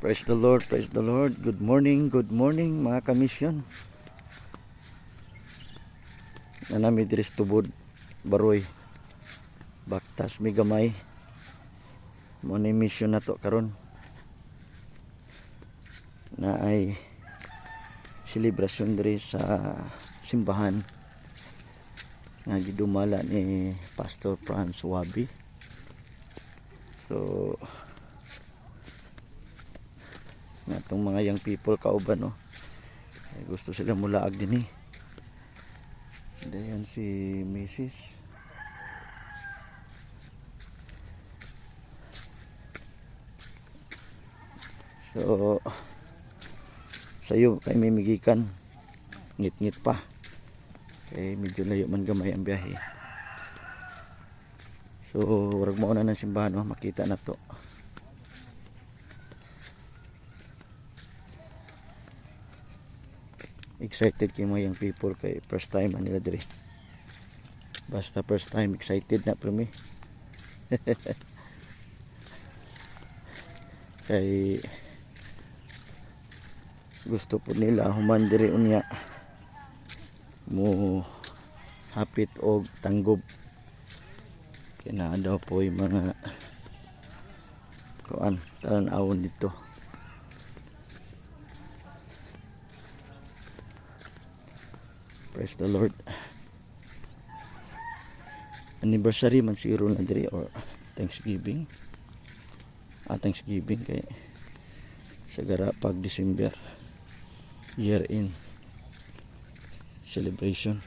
Praise the Lord, praise the Lord. Good morning mga kamisyon. Nanami diri sa tubod, baroy. Baktas mi gamay. Mo ni mission na to karon. Na ay selebrasyon diri sa simbahan nga gidumala ni Pastor Franz Wabi. So natong mga young people kauban no, ay gusto sila mulaag din dayon si Mrs. So sayo kay may migikan ngit-ngit pa kay medyo layo man gamay ang biyahe. So warag mo na ng simbahan no, makita na to. Excited kay mga young people kay first time nila diri. Basta first time excited na pre mi. Kay gusto po nila human diri unya mo hapit og tanggob. Kaya na daw po yung mga kuan tanan-awon dito. Praise the Lord. Anniversary man siguro na diri or Thanksgiving. Thanksgiving kay sagara pag December year end celebration.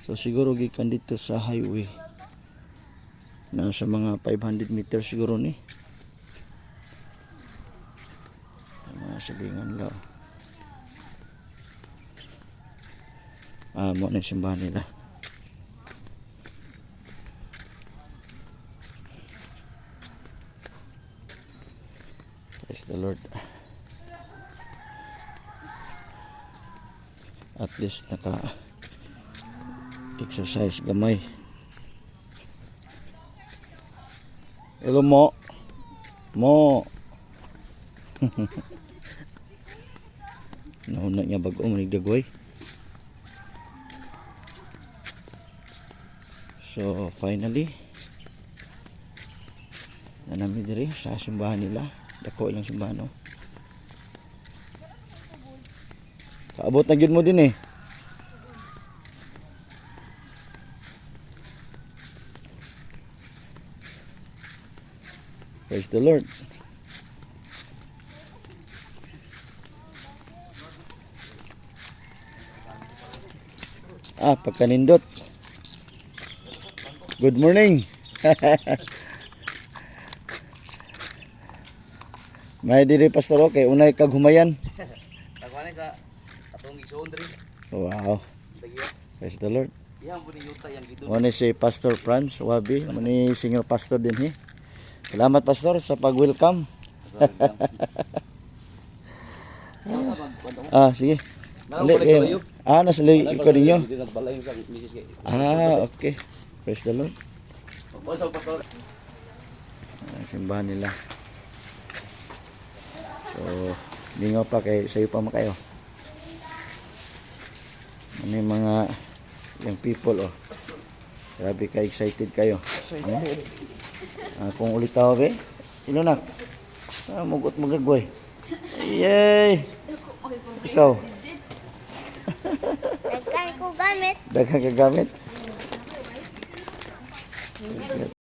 So siguro gikan dito sa highway na sa mga 500 meters siguro ni. Mga salingan lang. Mo na simbahan nila. Praise the Lord. At least naka exercise gamay. Hello mo. Nauna niya bago manigdagoy. So finally nanami diri sa simbahan nila. Dako ilang simbahan no. Kaabot na gyud mo din Praise the Lord. Pagkanindot. Good morning. May diri pastor kay unay kag humayan. Tagwanay sa atong igsoon diri. Wow. Praise the Lord. Yang pud yuta yang gidul. Mo ni si Pastor Franz Wabi, mo ni senior pastor din Salamat pastor sa pag-welcome. Sige. Nasa ikaw ninyo. Okay. Praise the Lord. Simbahan nila. So, lingaw pa kay sayo pa makayo. Ano yung mga young people Grabe ka excited kayo. Kung ulit tao be. Ilo na. Mugot magagway. Yay! Ikaw. Daghan ko gamit. Daghang ka gamit.